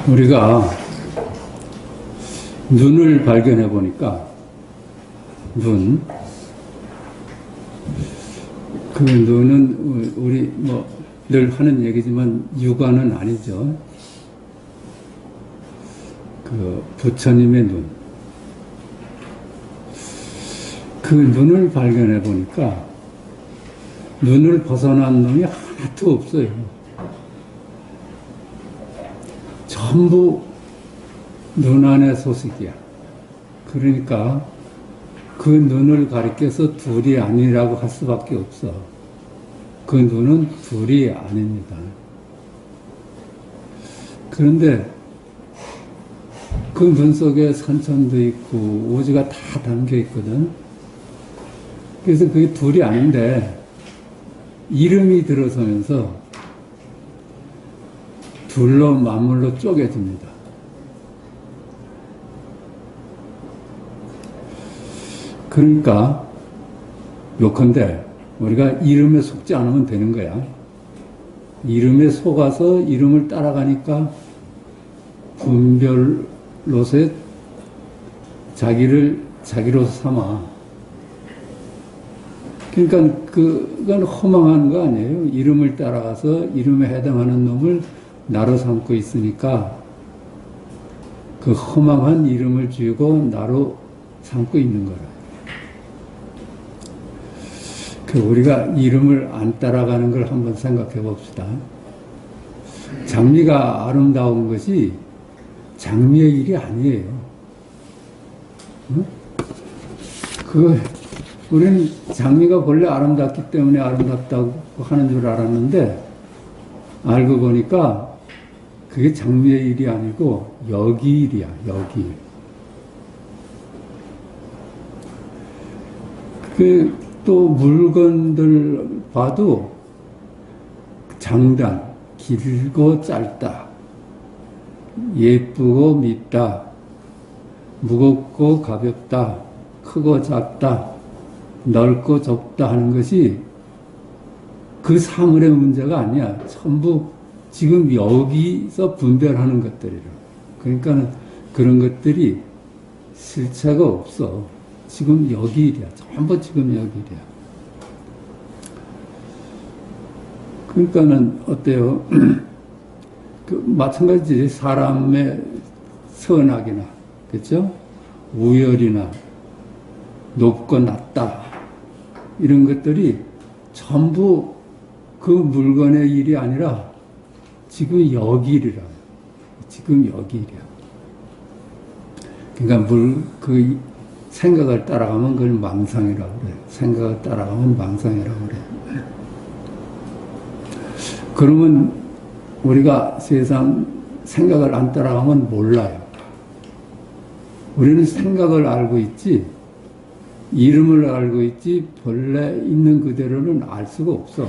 우리가 눈을 발견해 보니까 그 눈은 우리 뭐 늘 하는 얘기지만 육안은 아니죠. 그 부처님의 눈. 그 눈을 발견해 보니까 눈을 벗어난 놈이 하나도 없어요. 전부 눈 안의 소식이야. 그러니까 그 눈을 가리켜서 둘이 아니라고 할 수밖에 없어. 그 눈은 둘이 아닙니다. 그런데 그 눈 속에 산천도 있고 오지가 다 담겨 있거든. 그래서 그게 둘이 아닌데 이름이 들어서면서 둘로 만물로 쪼개집니다. 그러니까 요컨대 우리가 이름에 속지 않으면 되는 거야. 이름에 속아서 이름을 따라가니까 분별로서의 자기를 자기로 삼아. 그러니까 그건 허망한 거 아니에요. 이름을 따라가서 이름에 해당하는 놈을 나로 삼고 있으니까 그 허망한 이름을 쥐고 나로 삼고 있는 거라. 우리가 이름을 안 따라가는 걸 한번 생각해 봅시다. 장미가 아름다운 것이 장미의 일이 아니에요. 응? 우리는 장미가 본래 아름답기 때문에 아름답다고 하는 줄 알았는데, 알고 보니까 그게 장미의 일이 아니고 여기 일이야, 여기 일. 또 물건들 봐도 장단, 길고 짧다, 예쁘고 밉다, 무겁고 가볍다, 크고 작다, 넓고 좁다 하는 것이 그 사물의 문제가 아니야. 전부 지금 여기서 분별하는 것들이라. 그러니까 그런 것들이 실체가 없어. 지금 여기 일이야. 전부 지금 여기 일이야. 그러니까는 어때요? 마찬가지지. 사람의 선악이나, 그렇죠? 우열이나, 높고 낮다, 이런 것들이 전부 그 물건의 일이 아니라 지금 여기 일이라. 지금 여기 일이야. 그러니까 생각을 따라가면 그걸 망상이라고 그래. 생각을 따라가면 망상이라고 그래. 그러면 우리가 세상 생각을 안 따라가면 몰라요. 우리는 생각을 알고 있지, 이름을 알고 있지, 본래 있는 그대로는 알 수가 없어.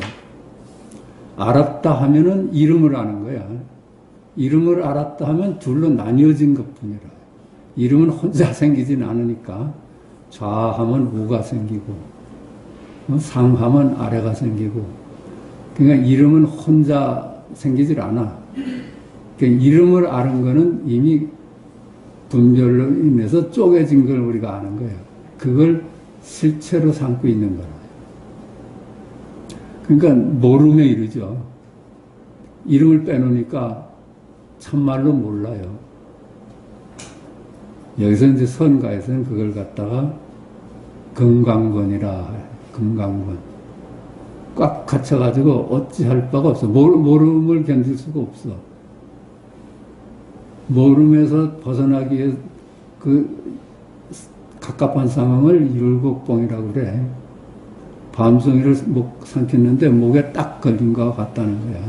알았다 하면은 이름을 아는 거야. 이름을 알았다 하면 둘로 나뉘어진 것 뿐이라. 이름은 혼자 생기진 않으니까 좌하면 우가 생기고 상하면 아래가 생기고, 그러니까 이름은 혼자 생기질 않아. 그러니까 이름을 아는 거는 이미 분별로 인해서 쪼개진 걸 우리가 아는 거예요. 그걸 실체로 삼고 있는 거라. 그러니까 모름에 이르죠. 이름을 빼놓으니까 참말로 몰라요. 여기서 이제 선가에서는 그걸 갖다가 금강건이라, 금강건. 꽉 갇혀가지고 어찌할 바가 없어. 모름을 견딜 수가 없어. 모름에서 벗어나기 위해 그 갑갑한 상황을 율곡봉이라고 그래. 밤송이를 목 삼켰는데 목에 딱 걸린 것 같다는 거야.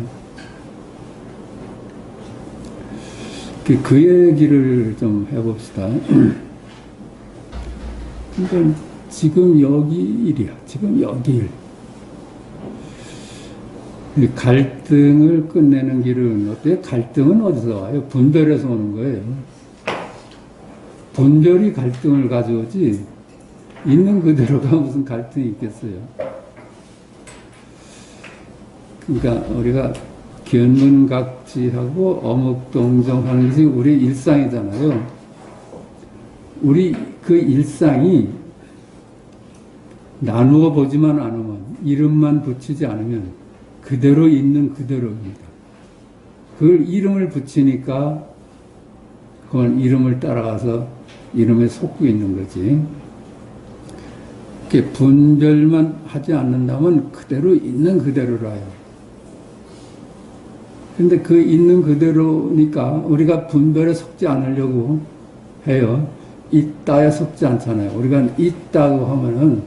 그 얘기를 좀 해봅시다. 그러니까 지금 여기 일이야. 지금 여기 일. 갈등을 끝내는 길은 어때요? 갈등은 어디서 와요? 분별에서 오는 거예요. 분별이 갈등을 가져오지 있는 그대로가 무슨 갈등이 있겠어요. 그러니까 우리가 견문각지하고 어묵동정하는 것이 우리 일상이잖아요. 우리 그 일상이 나누어 보지만 않으면, 이름만 붙이지 않으면 그대로 있는 그대로입니다. 그걸 이름을 붙이니까 그건 이름을 따라가서 이름에 속고 있는 거지. 이렇게 분별만 하지 않는다면 그대로 있는 그대로라요. 근데 그 있는 그대로니까 우리가 분별에 속지 않으려고 해요. 있다에 속지 않잖아요. 우리가 있다고 하면은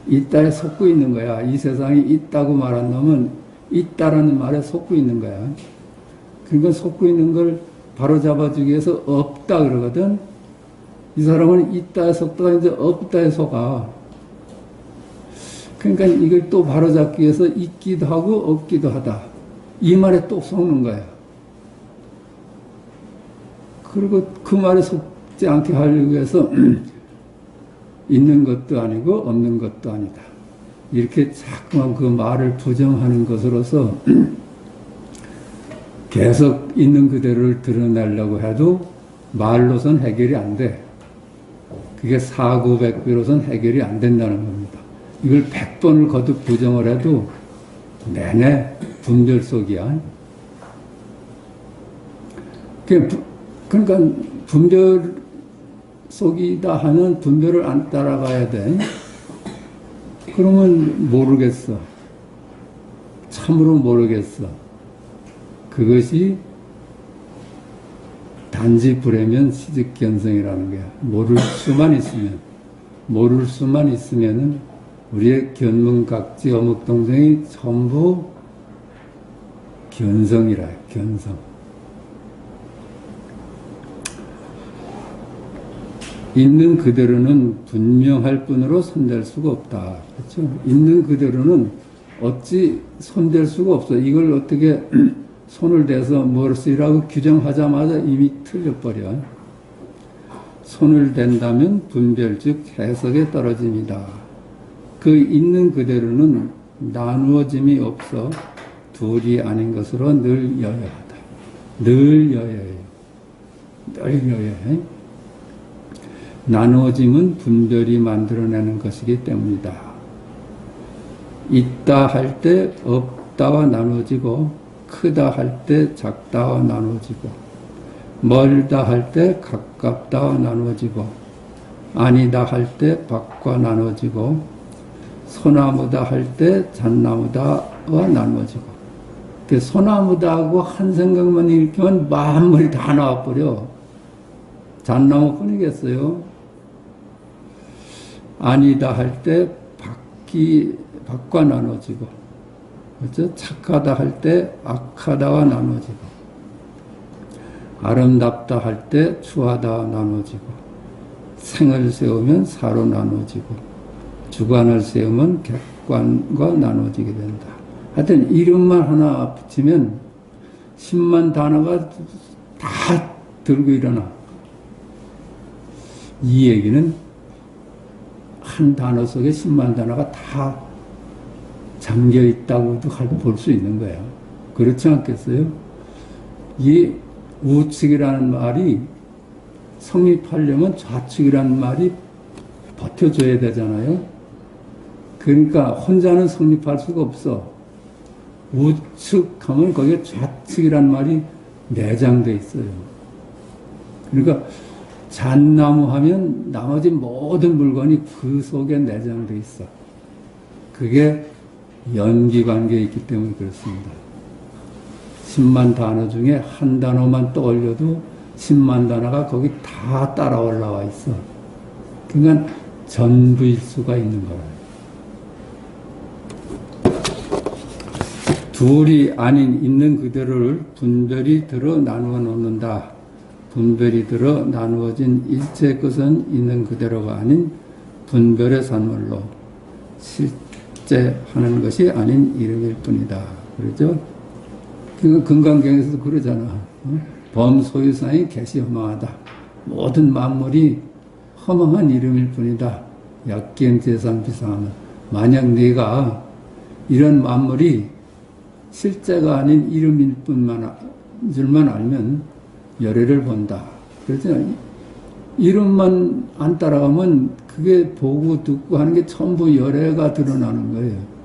있다에 속고 있는 거야. 이 세상이 있다고 말한다면 있다라는 말에 속고 있는 거야. 그러니까 속고 있는 걸 바로 잡아주기 위해서 없다 그러거든. 이 사람은 있다에 속다가 이제 없다에 속아. 그러니까 이걸 또 바로 잡기 위해서 있기도 하고 없기도 하다. 이 말에 또 속는 거야. 그리고 그 말에 속지 않게 하려고 해서 있는 것도 아니고 없는 것도 아니다. 이렇게 자꾸만 그 말을 부정하는 것으로서 계속 있는 그대로를 드러내려고 해도 말로선 해결이 안 돼. 그게 사고백비로선 해결이 안 된다는 겁니다. 이걸 100번을 거듭 부정을 해도 내내 분별 속이야. 그러니까 분별 속이다 하는 분별을 안 따라가야 돼. 그러면 모르겠어. 참으로 모르겠어. 그것이 단지 불해면 시득견성이라는 거야. 모를 수만 있으면은 우리의 견문각지 어묵동정이 전부 견성이라, 견성. 있는 그대로는 분명할 뿐으로 손댈 수가 없다. 그렇죠? 있는 그대로는 어찌 손댈 수가 없어. 이걸 어떻게 손을 대서 무엇이라고 규정하자마자 이미 틀려버려. 손을 댄다면 분별 즉 해석에 떨어집니다. 그 있는 그대로는 나누어짐이 없어 둘이 아닌 것으로 늘 여여하다. 늘 여여해요. 늘 여여해. 나누어짐은 분별이 만들어내는 것이기 때문이다. 있다 할 때 없다와 나누어지고 크다 할 때 작다와 나누어지고 멀다 할 때 가깝다와 나누어지고 아니다 할 때 밖과 나누어지고 소나무다 할 때 잣나무다와 나누어지고 소나무다하고 한 생각만 일으키면 만물이 다 나와버려. 잣나무뿐이겠어요. 아니다 할 때 밖과 나눠지고, 그렇죠? 착하다 할 때 악하다와 나눠지고, 아름답다 할 때 추하다와 나눠지고, 생을 세우면 사로 나눠지고, 주관을 세우면 객관과 나눠지게 된다. 하여튼 이름만 하나 붙이면 10만 단어가 다 들고 일어나. 이 얘기는 한 단어 속에 10만 단어가 다 잠겨 있다고도 볼 수 있는 거예요. 그렇지 않겠어요? 이 우측이라는 말이 성립하려면 좌측이라는 말이 버텨줘야 되잖아요. 그러니까 혼자는 성립할 수가 없어. 우측하면 거기에 좌측이라는 말이 내장돼 있어요. 그러니까 잣나무 하면 나머지 모든 물건이 그 속에 내장돼 있어. 그게 연기관계에 있기 때문에 그렇습니다. 10만 단어 중에 한 단어만 떠올려도 10만 단어가 거기 다 따라 올라와 있어. 그러니까 전부일 수가 있는 거예요. 둘이 아닌 있는 그대로를 분별이 들어 나누어 놓는다. 분별이 들어 나누어진 일체의 것은 있는 그대로가 아닌 분별의 산물로 실제하는 것이 아닌 이름일 뿐이다. 그러죠? 그 금강경에서도 그러잖아. 범소유상이 개시 허망하다. 모든 만물이 허망한 이름일 뿐이다. 약견 재상 비상하면 만약 네가 이런 만물이 실제가 아닌 이름일 줄만 알면 열애를 본다. 그렇잖아요. 이름만 안 따라가면 그게 보고 듣고 하는 게 전부 열애가 드러나는 거예요.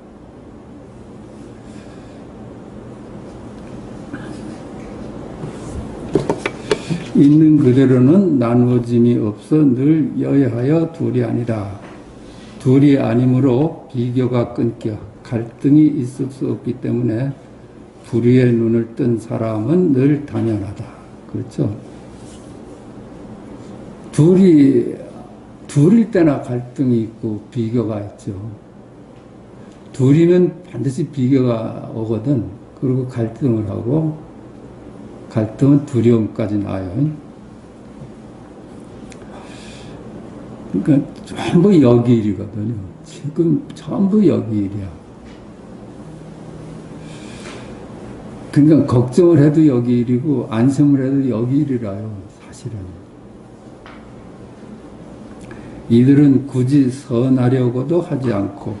있는 그대로는 나누어짐이 없어 늘 여애하여 둘이 아니다. 둘이 아니므로 비교가 끊겨 갈등이 있을 수 없기 때문에 불의의 눈을 뜬 사람은 늘 당연하다. 그렇죠? 둘일 때나 갈등이 있고 비교가 있죠. 둘이면 반드시 비교가 오거든. 그리고 갈등을 하고 갈등은 두려움까지 나요. 그러니까 전부 역일이거든요. 지금 전부 역일이야. 그러니까 걱정을 해도 역일이고 안심을 해도 역일이라요. 사실은. 이들은 굳이 선하려고도 하지 않고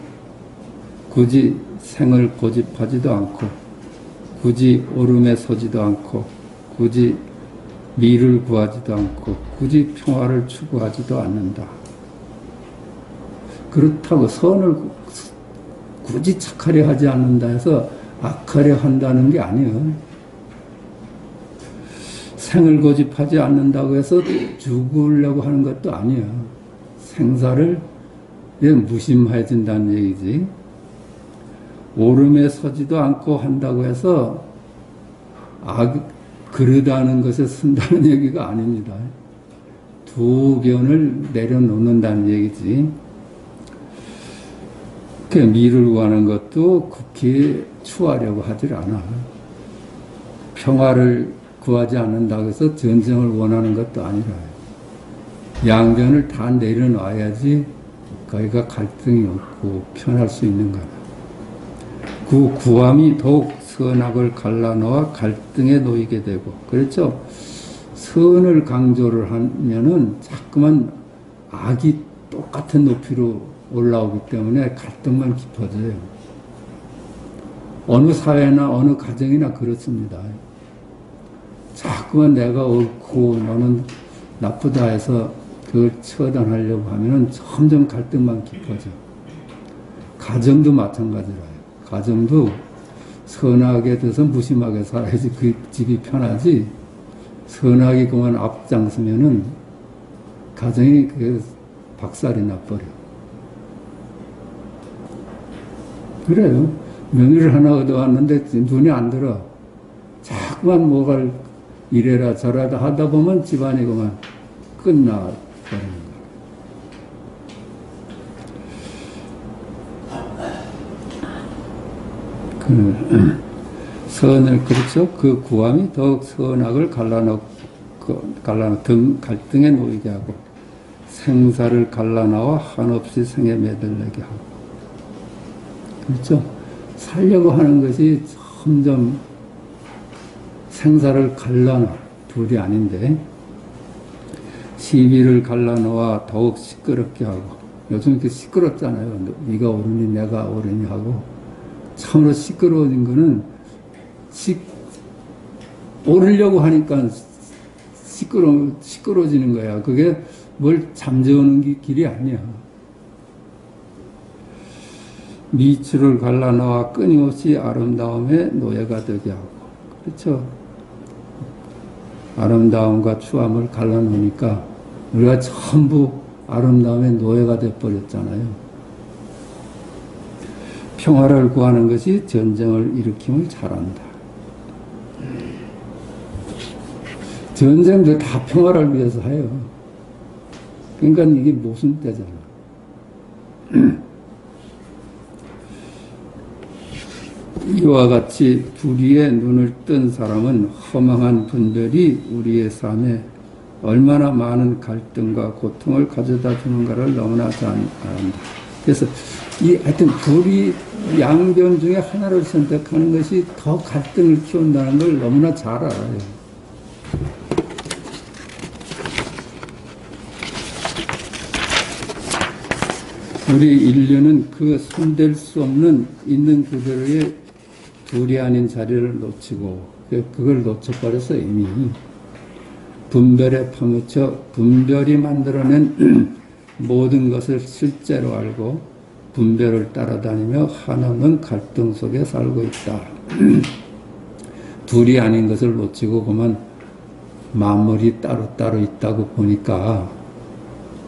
굳이 생을 고집하지도 않고 굳이 오름에 서지도 않고 굳이 미를 구하지도 않고 굳이 평화를 추구하지도 않는다. 그렇다고 선을 굳이 착하려 하지 않는다 해서 악하려 한다는 게 아니에요. 생을 고집하지 않는다고 해서 죽으려고 하는 것도 아니에요. 생사를 무심해진다는 얘기지. 오름에 서지도 않고 한다고 해서 그러다는 것에 쓴다는 얘기가 아닙니다. 두 변을 내려놓는다는 얘기지. 미를 구하는 것도 극히 추하려고 하질 않아. 평화를 구하지 않는다고 해서 전쟁을 원하는 것도 아니라 양변을 다 내려놔야지 거기가 갈등이 없고 편할 수 있는 거다. 그 구함이 더욱 선악을 갈라놓아 갈등에 놓이게 되고, 그렇죠? 선을 강조를 하면은 자꾸만 악이 똑같은 높이로 올라오기 때문에 갈등만 깊어져요. 어느 사회나 어느 가정이나 그렇습니다. 자꾸만 내가 옳고 너는 나쁘다 해서 그걸 처단하려고 하면은 점점 갈등만 깊어져. 가정도 마찬가지라요. 가정도 선하게 돼서 무심하게 살아야지 그 집이 편하지. 선하게 그만 앞장서면은 가정이 그게 박살이 나버려. 그래요. 며느리를 하나 얻어왔는데 눈이 안 들어. 자꾸만 뭐가 이래라 저래라 하다 보면 집안이 그만 끝나버리는 거예요. 선을, 그렇죠. 그 구함이 더욱 선악을 갈등에 놓이게 하고 생사를 갈라놔와 한없이 생에 매달리게 하고, 그렇죠. 살려고 하는 것이 점점 생사를 갈라놔. 둘이 아닌데 시비를 갈라놓아 더욱 시끄럽게 하고. 요즘 이렇게 시끄럽잖아요. 네가 옳으니 내가 옳으니 하고. 참으로 시끄러워진 거는 옳으려고 하니까 시끄러워지는 거야. 그게 뭘 잠재우는 길이 아니야. 미추를 갈라놓아 끊임없이 아름다움에 노예가 되게 하고. 그렇죠. 아름다움과 추함을 갈라놓으니까 우리가 전부 아름다움의 노예가 돼버렸잖아요. 평화를 구하는 것이 전쟁을 일으킴을 잘한다. 전쟁도 다 평화를 위해서 해요. 그러니까 이게 무슨 때잖아. 이와 같이 불의의 눈을 뜬 사람은 허망한 분별이 우리의 삶에 얼마나 많은 갈등과 고통을 가져다 주는가를 너무나 잘 안다. 그래서 하여튼 불의 양변 중에 하나를 선택하는 것이 더 갈등을 키운다는 걸 너무나 잘 알아요. 우리 인류는 그 손댈 수 없는 있는 그대로의 둘이 아닌 자리를 놓치고 그걸 놓쳐버려서 이미 분별에 파묻혀 분별이 만들어낸 모든 것을 실제로 알고 분별을 따라다니며 한없는 갈등 속에 살고 있다. 둘이 아닌 것을 놓치고 그만 만물이 따로따로 있다고 보니까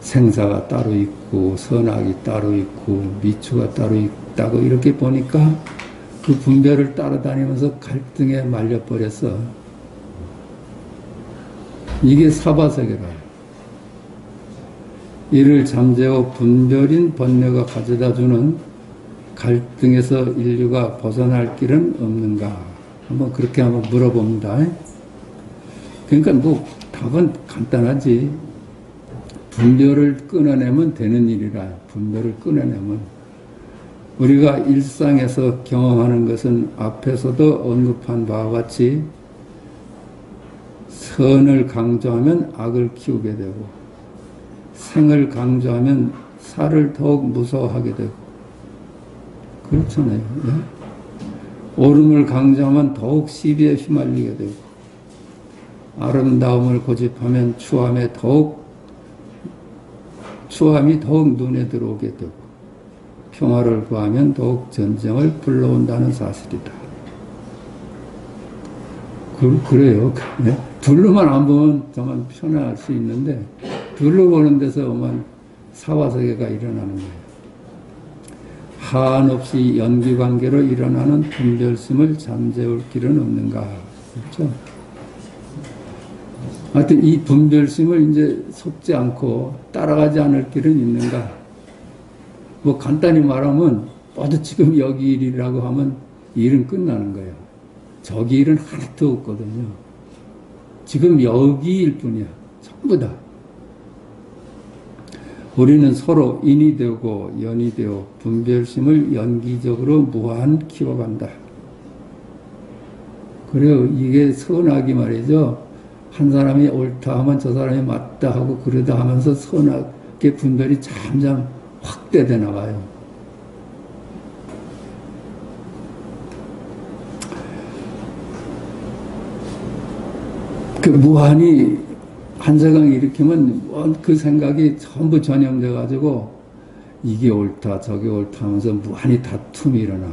생사가 따로 있고 선악이 따로 있고 미추가 따로 있다고 이렇게 보니까 그 분별을 따라다니면서 갈등에 말려버렸어. 이게 사바세계라. 이를 잠재워 분별인 번뇌가 가져다주는 갈등에서 인류가 벗어날 길은 없는가? 한번 그렇게 한번 물어봅니다. 그러니까 뭐 답은 간단하지. 분별을 끊어내면 되는 일이라. 분별을 끊어내면. 우리가 일상에서 경험하는 것은 앞에서도 언급한 바와 같이 선을 강조하면 악을 키우게 되고 생을 강조하면 살을 더욱 무서워하게 되고 그렇잖아요. 네? 옳음을 강조하면 더욱 시비에 휘말리게 되고 아름다움을 고집하면 추함이 더욱 눈에 들어오게 되고 평화를 구하면 더욱 전쟁을 불러온다는 사실이다. 그래요. 네? 둘로만 안 보면 정말 편할 수 있는데 둘로 보는 데서만 사바세계가 일어나는 거예요. 한없이 연기관계로 일어나는 분별심을 잠재울 길은 없는가. 그렇죠? 하여튼 이 분별심을 이제 속지 않고 따라가지 않을 길은 있는가. 뭐 간단히 말하면 모두 지금 여기 일이라고 하면 일은 끝나는 거예요. 저기 일은 하나도 없거든요. 지금 여기 일 뿐이야. 전부 다. 우리는 서로 인이 되고 연이 되어 분별심을 연기적으로 무한 키워간다. 그래요. 이게 선악이 말이죠. 한 사람이 옳다 하면 저 사람이 맞다 하고 그러다 하면서 선악의 분별이 점점 확대돼 나가요. 그 무한히 한세강 일으키면 그 생각이 전부 전염돼 가지고 이게 옳다 저게 옳다 하면서 무한히 다툼이 일어나.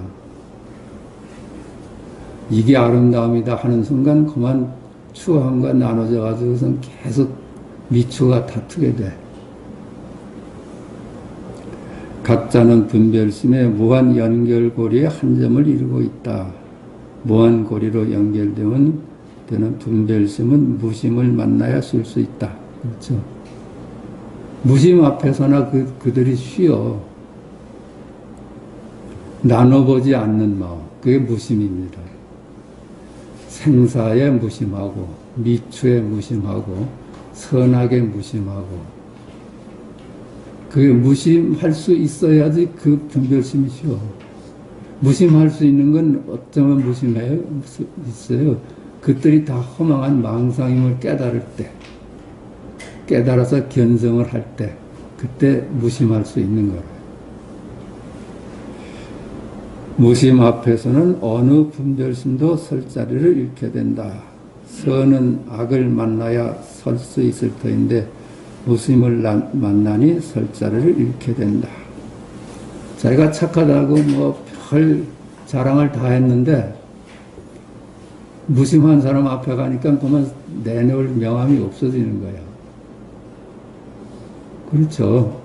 이게 아름다움이다 하는 순간 그만 추함과 나눠져 가지고선 계속 미추가 다투게 돼. 각자는 분별심의 무한 연결고리의 한 점을 이루고 있다. 무한 고리로 연결되면 되는 분별심은 무심을 만나야 쓸 수 있다. 그렇죠? 무심 앞에서나 그들이 쉬어. 나눠보지 않는 마음. 그게 무심입니다. 생사에 무심하고, 미추에 무심하고, 선악에 무심하고. 그게 무심할 수 있어야지 그 분별심이 쉬워. 무심할 수 있는 건 어쩌면 무심해요? 있어요. 그들이 다 허망한 망상임을 깨달을 때, 깨달아서 견성을 할 때, 그때 무심할 수 있는 거예요. 무심 앞에서는 어느 분별심도 설 자리를 잃게 된다. 선은 악을 만나야 설 수 있을 터인데 무심을 만나니 설 자리를 잃게 된다. 자기가 착하다고 뭐 별 자랑을 다 했는데 무심한 사람 앞에 가니까 그만 내놓을 명함이 없어지는 거예요. 그렇죠.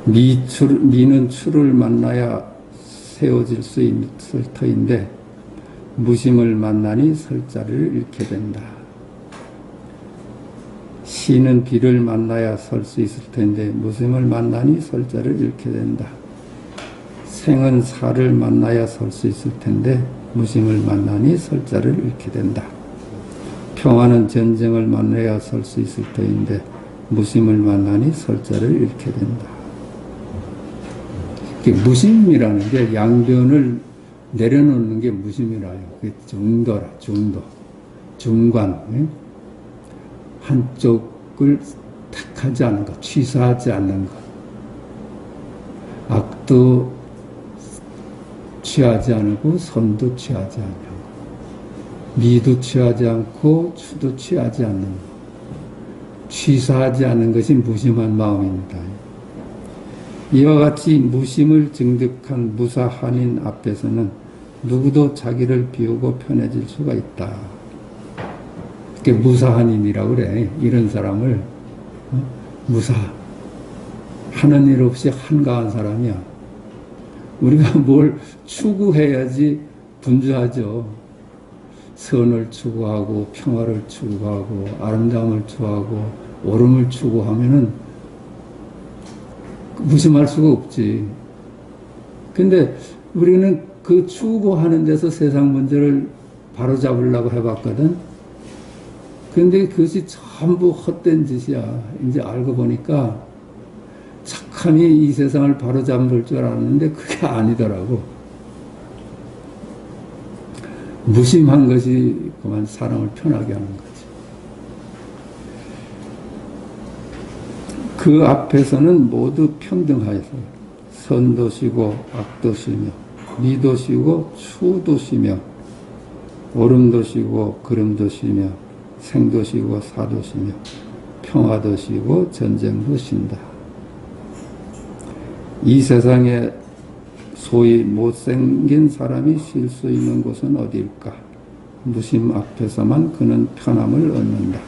미는 추를 만나야 세워질 수 있을 터인데 무심을 만나니 설 자리를 잃게 된다. 시는 비를 만나야 설 수 있을 텐데 무심을 만나니 설 자리를 잃게 된다. 생은 사를 만나야 설 수 있을 텐데 무심을 만나니 설 자리를 잃게 된다. 평화는 전쟁을 만나야 설 수 있을 터인데 무심을 만나니 설 자리를 잃게 된다. 무심이라는 게 양변을 내려놓는 게 무심이라요. 그게 중도라, 중도. 중간. 한쪽을 택하지 않는 것, 취사하지 않는 것. 악도 취하지 않고 선도 취하지 않고 미도 취하지 않고 추도 취하지 않는 취사하지 않는 것이 무심한 마음입니다. 이와 같이 무심을 증득한 무사한인 앞에서는 누구도 자기를 비우고 편해질 수가 있다. 그게 무사한인이라고 그래. 이런 사람을 무사 하는 일 없이 한가한 사람이야. 우리가 뭘 추구해야지 분주하죠. 선을 추구하고 평화를 추구하고 아름다움을 추구하고 옳음을 추구하면은 무심할 수가 없지. 근데 우리는 그 추구하는 데서 세상 문제를 바로잡으려고 해봤거든. 근데 그것이 전부 헛된 짓이야. 이제 알고 보니까 착함이 이 세상을 바로잡을 줄 알았는데 그게 아니더라고. 무심한 것이 그만 사람을 편하게 하는 거지. 그 앞에서는 모두 평등하여서 선도 쉬고 악도 쉬며 미도 쉬고 추도 쉬며 옳음도 쉬고 그름도 쉬며 생도 쉬고 사도 쉬며 평화도 쉬고 전쟁도 쉰다. 이 세상에 소위 못생긴 사람이 쉴 수 있는 곳은 어디일까? 무심 앞에서만 그는 편함을 얻는다.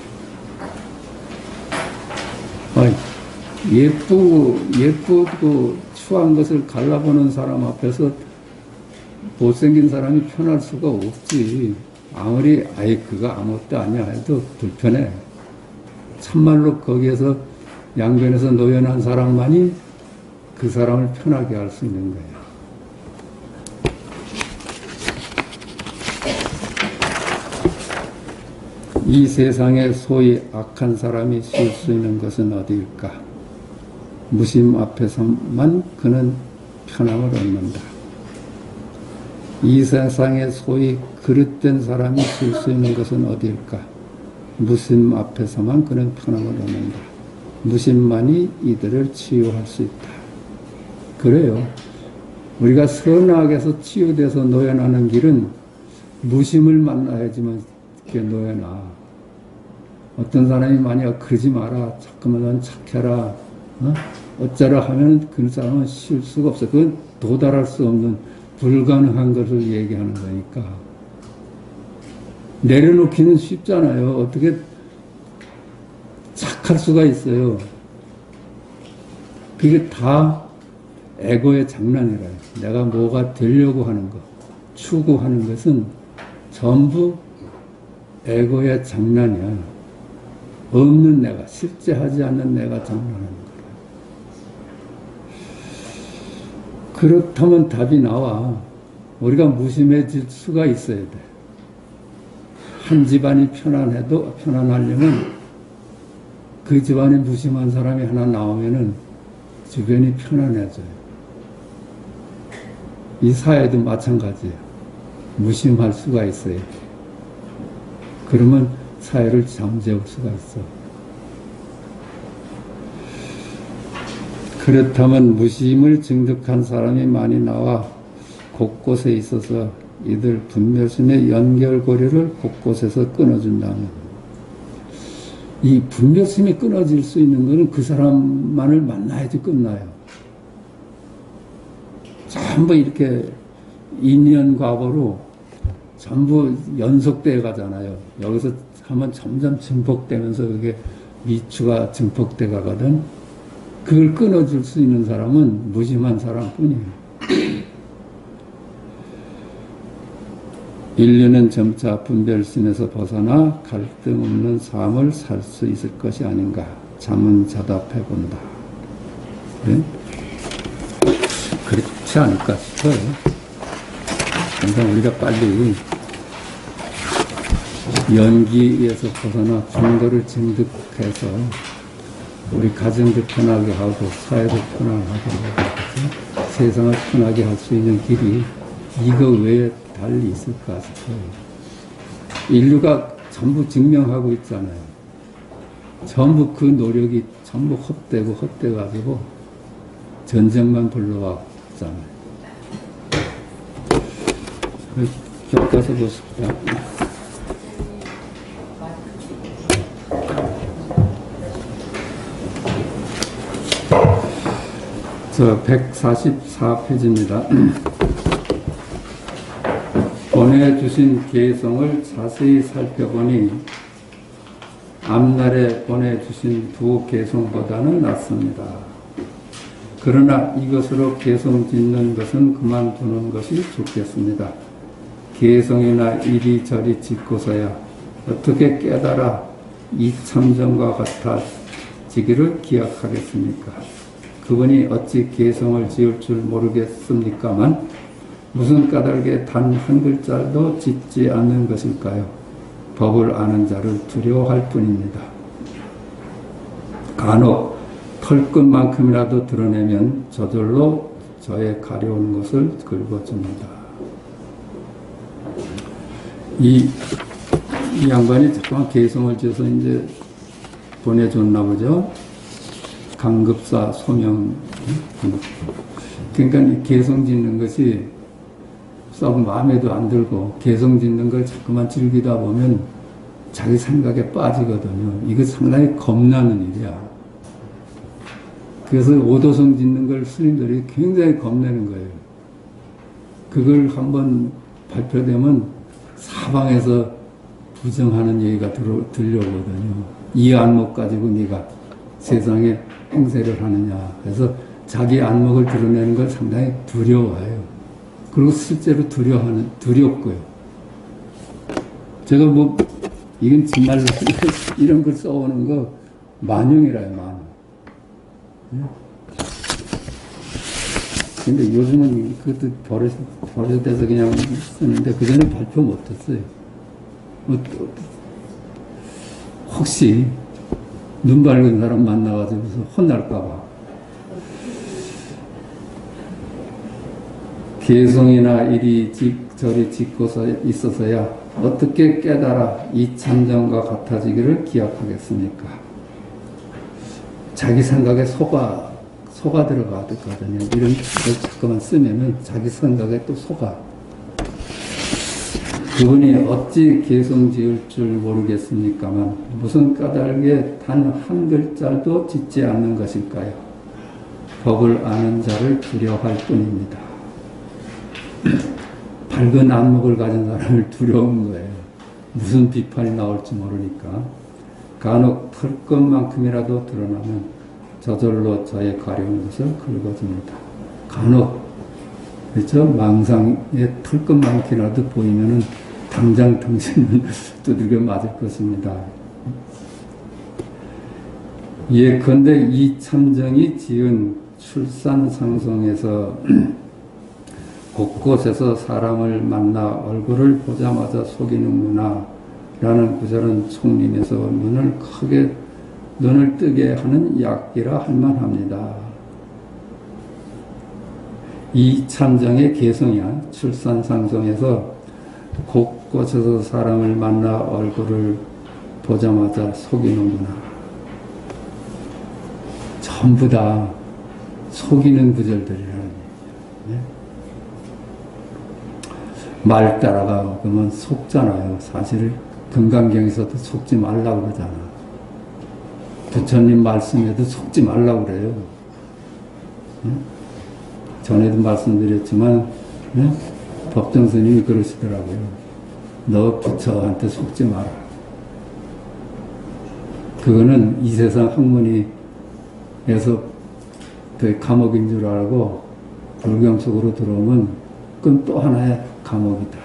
예쁘고 추한 것을 갈라보는 사람 앞에서 못생긴 사람이 편할 수가 없지. 아무리 그가 아무것도 아니야 해도 불편해. 참말로 거기에서 양변에서 노연한 사람만이 그 사람을 편하게 할 수 있는 거야. 이 세상에 소위 악한 사람이 쉴 수 있는 것은 어디일까? 무심 앞에서만 그는 편함을 얻는다. 이 세상에 소위 그릇된 사람이 쉴 수 있는 것은 어디일까? 무심 앞에서만 그는 편함을 얻는다. 무심만이 이들을 치유할 수 있다. 그래요. 우리가 선악에서 치유돼서 노연하는 길은 무심을 만나야지만 그게 노연아. 어떤 사람이 만약 그러지 마라, 자꾸만 넌 착해라, 어쩌라 하면 그 사람은 쉴 수가 없어. 그건 도달할 수 없는 불가능한 것을 얘기하는 거니까. 내려놓기는 쉽잖아요. 어떻게 착할 수가 있어요. 그게 다 에고의 장난이라요. 내가 뭐가 되려고 하는 것, 추구하는 것은 전부 에고의 장난이야. 없는 내가, 실제 하지 않는 내가 장난하는 거야. 그렇다면 답이 나와. 우리가 무심해질 수가 있어야 돼. 한 집안이 편안하려면 그 집안에 무심한 사람이 하나 나오면은 주변이 편안해져요. 이 사회도 마찬가지예요. 무심할 수가 있어야 돼. 그러면 사회를 잠재울 수가 있어. 그렇다면 무심을 증득한 사람이 많이 나와 곳곳에 있어서 이들 분별심의 연결고리를 곳곳에서 끊어준다면, 이 분별심이 끊어질 수 있는 것은 그 사람만을 만나야지 끝나요. 전부 이렇게 인연과거로 전부 연속되어 가잖아요. 여기서 하면 점점 증폭되면서 그게 미추가 증폭돼 가거든. 그걸 끊어줄 수 있는 사람은 무심한 사람뿐이에요. 인류는 점차 분별심에서 벗어나 갈등 없는 삶을 살 수 있을 것이 아닌가 자문자답해 본다. 그래? 그렇지 않을까 싶어요. 그러니까 우리가 빨리 연기에서 벗어나 중도를 증득해서 우리 가정도 편하게 하고 사회도 편하게 하고 세상을 편하게 할 수 있는 길이 이거 외에 달리 있을까 싶어요. 인류가 전부 증명하고 있잖아요. 전부 그 노력이 전부 헛되가지고 전쟁만 불러왔잖아요. 곁가서 보십시오. 저 144페이지입니다. 보내주신 개성을 자세히 살펴보니 앞날에 보내주신 두 개성보다는 낫습니다. 그러나 이것으로 개성 짓는 것은 그만두는 것이 좋겠습니다. 개성이나 이리저리 짓고서야 어떻게 깨달아 이 참정과 같아지기를 기약하겠습니까? 그분이 어찌 개성을 지을 줄 모르겠습니까만 무슨 까닭에 단 한 글자도 짓지 않는 것일까요? 법을 아는 자를 두려워할 뿐입니다. 간혹 털끝만큼이라도 드러내면 저절로 저의 가려운 것을 긁어줍니다. 이 양반이 잠깐 개성을 지어서 이제 보내줬나 보죠. 강급사 소명. 그러니까 이 개성 짓는 것이 썩 마음에도 안 들고 개성 짓는 걸 자꾸만 즐기다 보면 자기 생각에 빠지거든요. 이거 상당히 겁나는 일이야. 그래서 오도성 짓는 걸 스님들이 굉장히 겁내는 거예요. 그걸 한번 발표되면 사방에서 부정하는 얘기가 들려오거든요. 이 안목 가지고 네가 세상에 행세를 하느냐. 그래서 자기 안목을 드러내는 걸 상당히 두려워해요. 그리고 실제로 두렵고요. 제가 뭐, 이건 정말로 이런 걸 써오는 거 만용이라요, 만용. 근데 요즘은 그것도 버릇돼서 그냥 쓰는데, 그전에 발표 못했어요. 혹시 눈 밝은 사람 만나가지고서 혼날까봐. 개성이나 이리저리 짓고서 있어서야 어떻게 깨달아 이 참정과 같아지기를 기약하겠습니까? 자기 생각에 속아 들어가거든요. 이런 걸 자꾸만 쓰면은 자기 생각에 또 속아. 그분이 어찌 개성 지을 줄 모르겠습니까만 무슨 까닭에 단 한 글자도 짓지 않는 것일까요? 법을 아는 자를 두려워할 뿐입니다. 밝은 안목을 가진 사람을 두려운 거예요. 무슨 비판이 나올지 모르니까. 간혹 털끝만큼이라도 드러나면 저절로 저의 가려운 것을 긁어줍니다. 간혹, 그렇죠? 망상에 털끝만큼이라도 보이면은 당장 당신은 두들겨 맞을 것입니다. 예컨대 이 참정이 지은 출산상송에서 곳곳에서 사람을 만나 얼굴을 보자마자 속이는구나 라는 구절은 총림에서 눈을 뜨게 하는 약이라 할 만합니다. 이 참정의 개성이야. 출산상송에서 곳곳에서 사람을 만나 얼굴을 보자마자 속이는구나. 전부 다 속이는 구절들이라는 얘기죠. 말 따라가 그러면 속잖아요. 사실 금강경에서도 속지 말라고 그러잖아. 부처님 말씀에도 속지 말라고 그래요. 전에도 말씀드렸지만 법정 스님이 그러시더라고요. 너 부처한테 속지 마라. 그거는 이 세상 학문에서 그 감옥인 줄 알고 불경 속으로 들어오면 그건 또 하나의 감옥이다.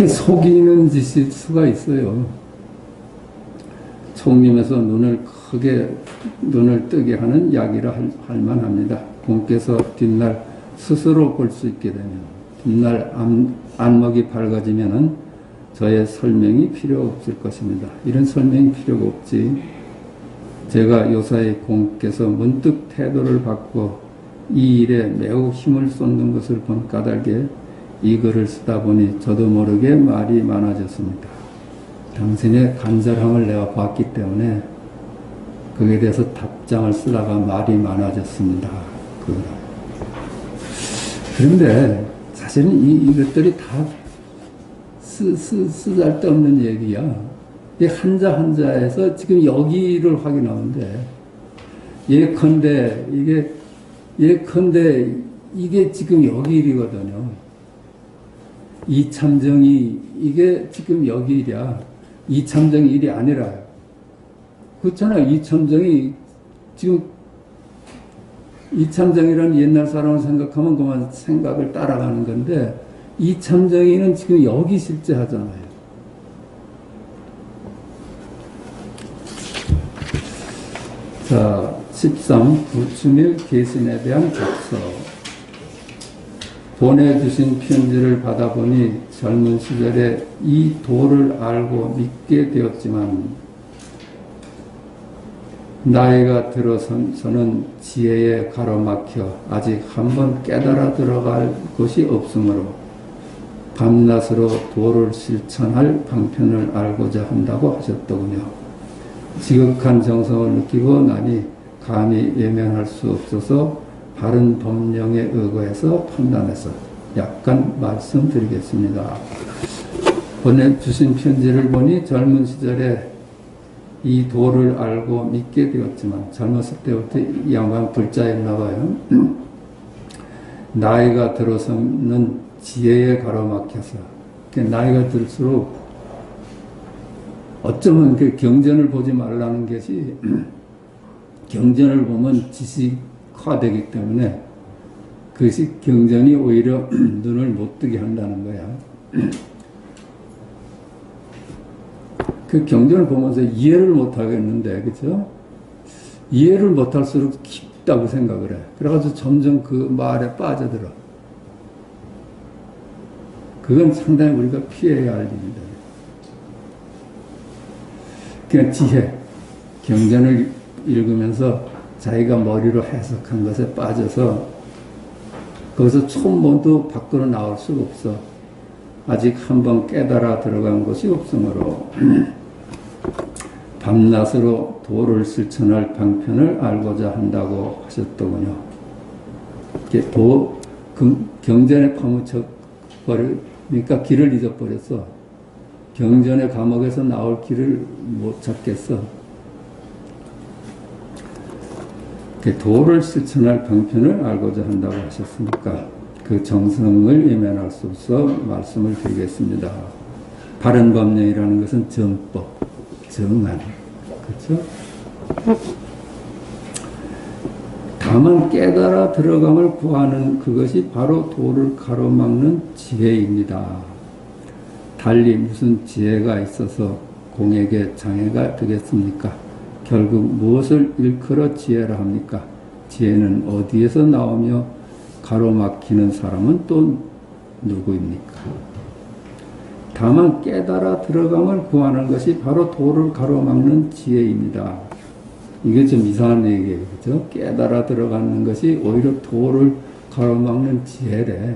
속이는 짓일 수가 있어요. 총림에서 눈을 뜨게 하는 약이라 할 만합니다. 공께서 뒷날 스스로 볼 수 있게 되면, 뒷날 안목이 밝아지면은 저의 설명이 필요 없을 것입니다. 이런 설명이 필요가 없지. 제가 요사이 공께서 문득 태도를 바꿔 이 일에 매우 힘을 쏟는 것을 본 까닭에 이 글을 쓰다 보니 저도 모르게 말이 많아졌습니다. 당신의 간절함을 내가 봤기 때문에 거기에 대해서 답장을 쓰다가 말이 많아졌습니다. 그런데 사실은 이것들이 다 쓰잘데없는 얘기야. 이 한자 한자에서 지금 여기를 확인하는데 예컨대 이게 지금 여기 일이거든요. 이참정이 이게 지금 여기 일이야. 이참정이 일이 아니라 그렇잖아요. 이참정이 지금 이참정이라는 옛날 사람을 생각하면 그만 생각을 따라가는 건데 이참정이는 지금 여기 실제 하잖아요. 자, 13. 부추밀 계신에 대한 작서. 보내주신 편지를 받아보니 젊은 시절에 이 도를 알고 믿게 되었지만 나이가 들어서는 지혜에 가로막혀 아직 한번 깨달아 들어갈 곳이 없으므로 밤낮으로 도를 실천할 방편을 알고자 한다고 하셨더군요. 지극한 정성을 느끼고 나니 감히 예면할 수 없어서 바른 법령에 의거해서 판단해서 약간 말씀드리겠습니다. 보내주신 편지를 보니 젊은 시절에 이 도를 알고 믿게 되었지만 젊었을 때부터 이 양반 불자였나 봐요. 나이가 들어서는 지혜에 가로막혀서 나이가 들수록 어쩌면 그 경전을 보지 말라는 것이 경전을 보면 지식화되기 때문에 그것이 경전이 오히려 눈을 못 뜨게 한다는 거야. 그 경전을 보면서 이해를 못 하겠는데, 그죠? 이해를 못 할수록 깊다고 생각을 해. 그래가지고 점점 그 말에 빠져들어. 그건 상당히 우리가 피해야 할 일입니다. 그냥 지혜, 경전을 읽으면서 자기가 머리로 해석한 것에 빠져서 거기서 촌모도 밖으로 나올 수가 없어. 아직 한번 깨달아 들어간 것이 없으므로 밤낮으로 도를 실천할 방편을 알고자 한다고 하셨더군요. 경전에 파묻혀 버리니까 길을 잊어버렸어. 경전의 감옥에서 나올 길을 못 찾겠어. 도를 실천할 방편을 알고자 한다고 하셨으니까 그 정성을 예면할 수 없어 말씀을 드리겠습니다. 바른 법령이라는 것은 정법, 정안, 그렇죠? 다만 깨달아 들어감을 구하는 그것이 바로 도를 가로막는 지혜입니다. 달리 무슨 지혜가 있어서 공에게 장애가 되겠습니까? 결국 무엇을 일컬어 지혜라 합니까? 지혜는 어디에서 나오며 가로막히는 사람은 또 누구입니까? 다만 깨달아 들어감을 구하는 것이 바로 도를 가로막는 지혜입니다. 이게 좀 이상한 얘기예요. 그죠? 깨달아 들어가는 것이 오히려 도를 가로막는 지혜래.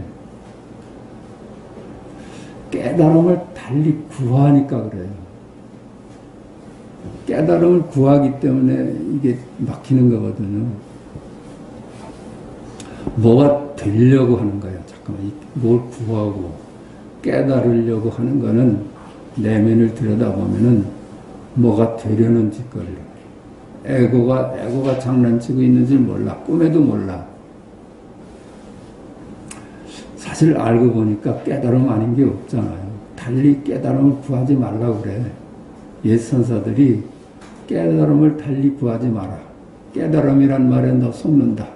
깨달음을 달리 구하니까 그래요. 깨달음을 구하기 때문에 이게 막히는 거거든요. 뭐가 되려고 하는 거예요. 잠깐만, 뭘 구하고 깨달으려고 하는 거는 내면을 들여다보면은 뭐가 되려는 짓거리를. 에고가 장난치고 있는지 몰라. 꿈에도 몰라. 사실 알고 보니까 깨달음 아닌 게 없잖아요. 달리 깨달음을 구하지 말라고 그래. 옛 선사들이 깨달음을 달리 구하지 마라. 깨달음이란 말에 너 속는다.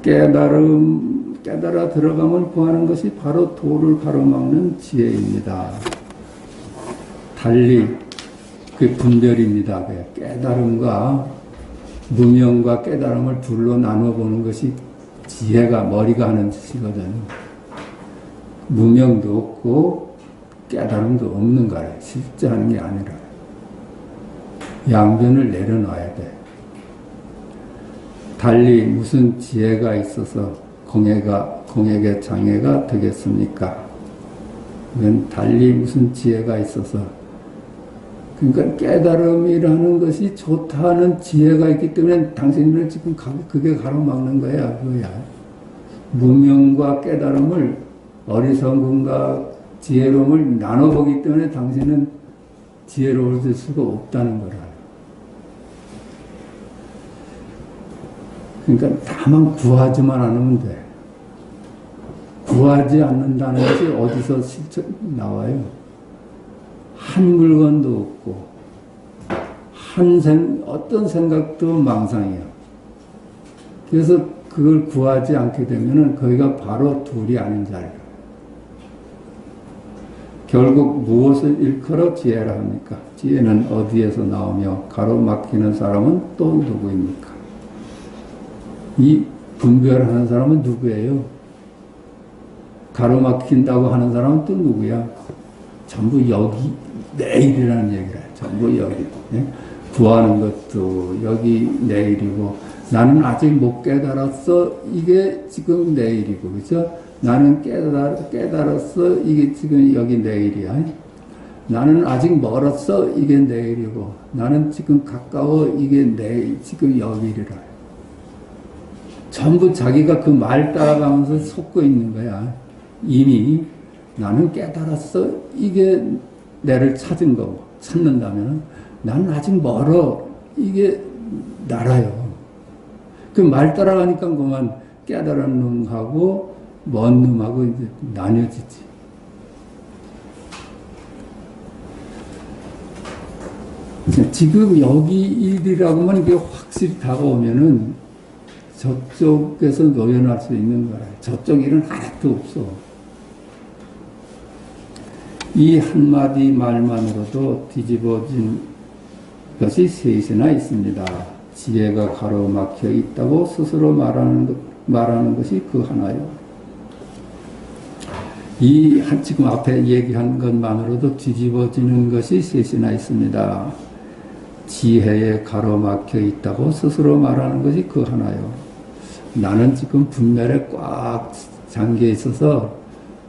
깨달아 들어감을 구하는 것이 바로 도를 가로막는 지혜입니다. 달리 그 분별입니다. 깨달음과 무명과 깨달음을 둘로 나눠보는 것이 지혜가 머리가 하는 짓이거든요. 무명도 없고 깨달음도 없는 거예요. 실제 하는 게 아니라. 양변을 내려놔야 돼. 달리 무슨 지혜가 있어서 공에게 장애가 되겠습니까? 이건 달리 무슨 지혜가 있어서 그러니까 깨달음이라는 것이 좋다는 지혜가 있기 때문에 당신들은 지금 그게 가로막는 거야, 그거야. 무명과 깨달음을, 어리석음과 지혜로움을 나눠보기 때문에 당신은 지혜로워질 수가 없다는 거라. 그러니까 다만 구하지만 않으면 돼. 구하지 않는다는 것이 어디서 나와요? 한 물건도 없고, 어떤 생각도 망상이야. 그래서 그걸 구하지 않게 되면은 거기가 바로 둘이 아닌 자리야. 결국 무엇을 일컬어 지혜라 합니까? 지혜는 어디에서 나오며 가로막히는 사람은 또 누구입니까? 이 분별하는 사람은 누구예요? 가로막힌다고 하는 사람은 또 누구야? 전부 여기, 내일이라는 얘기를 해요. 전부 여기. 예? 구하는 것도 여기 내일이고, 나는 아직 못 깨달았어. 이게 지금 내일이고, 그죠? 나는 깨달았어. 이게 지금 여기 내일이야. 나는 아직 멀었어. 이게 내일이고, 나는 지금 가까워. 이게 내일, 지금 여기리라. 전부 자기가 그 말 따라가면서 속고 있는 거야. 이미 나는 깨달았어. 이게 내를 찾은 거고, 찾는다면 나는 아직 멀어. 이게 나라요. 그 말 따라가니까 그만 깨달은 놈하고 먼 놈하고 이제 나뉘어지지. 지금 여기 일이라고만 이게 확실히 다가오면은 저쪽에서 노연할 수 있는 거라. 저쪽 일은 하나도 없어. 이 한마디 말만으로도 뒤집어진 것이 셋이나 있습니다. 지혜가 가로막혀 있다고 스스로 말하는 것이 그 하나요. 지금 앞에 얘기한 것만으로도 뒤집어지는 것이 셋이나 있습니다. 지혜에 가로막혀 있다고 스스로 말하는 것이 그 하나요. 나는 지금 분별에 꽉 잠겨 있어서